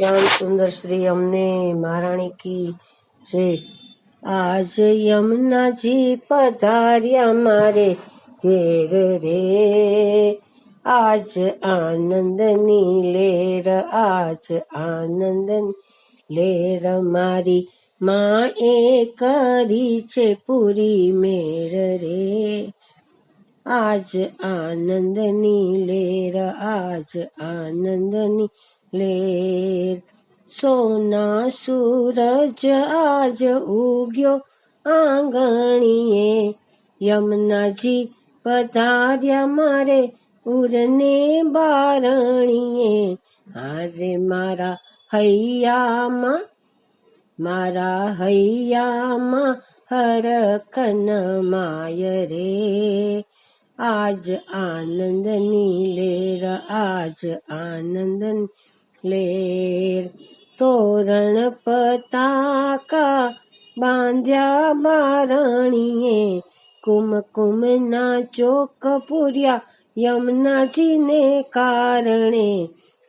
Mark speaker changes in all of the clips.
Speaker 1: શ્યામ સુંદર શ્રી અમને મહારાણી કી જય। આજ યમુનાજી પધાર્યા મારે ઘેર રે, આજ આનંદની લેર, આજ આનંદની લેર, મારી માં એ કરી છે પૂરી મેર રે, આજ આનંદની લેર, આજ આનંદની લેર। સોના સૂરજ આજ ઉગ્યો આંગણીએ, યમુનાજી પધાર્યા મારે ઉરને બારણીએ, હારે મારા હૈયામાં, મારા હૈયામાં હરખન માય રે, આજ આનંદની લેર, આજ આનંદની લેર। તોરણ પતાકા બાંધ્યા બારણીએ, કુમકુમના ચોક પૂર્યા યમુનાજીને કારણે,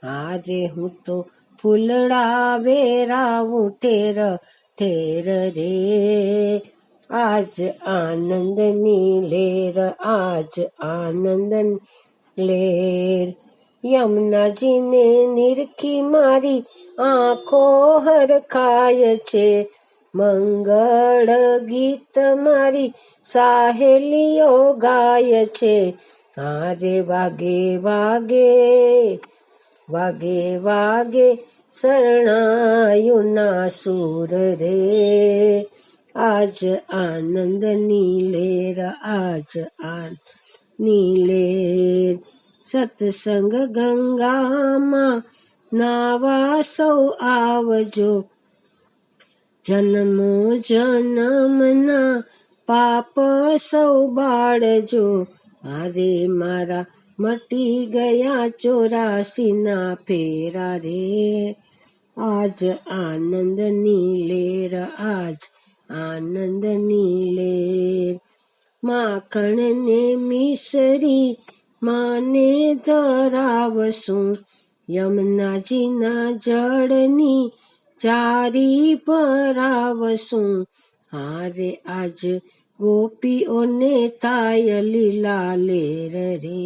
Speaker 1: હારે હું તો ફૂલડા વેરાવું ઠેર ઠેર રે, આજ આનંદની લેર, આજ આનંદની લેર। યમુનાજીને નિરખી મારી આંખો હરખાય છે, મંગળ ગીત મારી સાહેલીઓ ગાય છે, હારે વાગે વાગે વાગે વાગે શરણાયુના સૂર રે, આજ આનંદની લેર, આજ આનંદની લેર। સત્સંગ ગંગામાં નાવા સૌ આવજો, જન્મો જન્મના પાપ સૌ બાળજો, હારે મારા મટી ગયા 84 ફેરા રે, આજ આનંદની લેર, આજ આનંદની લેર। માખણ ને મિસરી માને ધરાવશું, યમુનાજીના જળની જારી ભરાવશું, હારે આજ ગોપીઓને થાય લીલા લેર રે,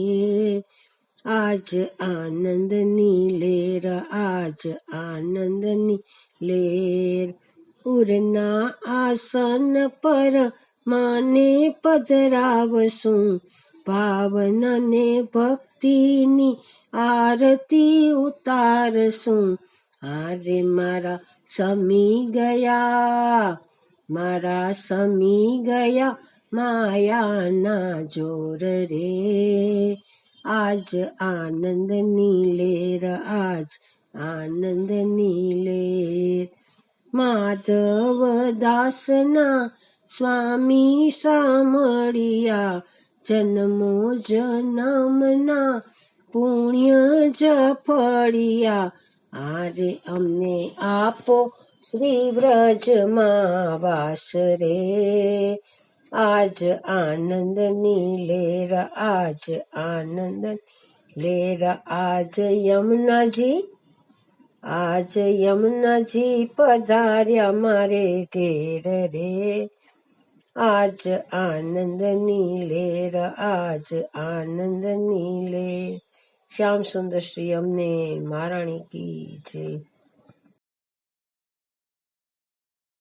Speaker 1: આજ આનંદની લેર, આજ આનંદની લેર। ઉરના આસન પર માને પધરાવશું, ભાવના ને ભક્તિની આરતી ઉતારશું, હારે મારા સમી ગયા, મારા સમી ગયા માયાના જોર રે, આજ આનંદની લેર, આજ આનંદની લેર। માધવ દાસના સ્વામી સામળિયા, જન્મો જન્મના પુણ્ય જ ફળિયા, હારે અમને આપો શ્રી વ્રજમાં વાસ રે, આજ આનંદની લેર, આજ આનંદની લેર। આજ યમુનાજી, આજ યમુનાજી પધાર્યા મારે ઘેર રે, આજ આનંદની લેર, આજ આનંદની લેર। શ્યામ સુંદર શ્રી અમને મહારાણી કી જય।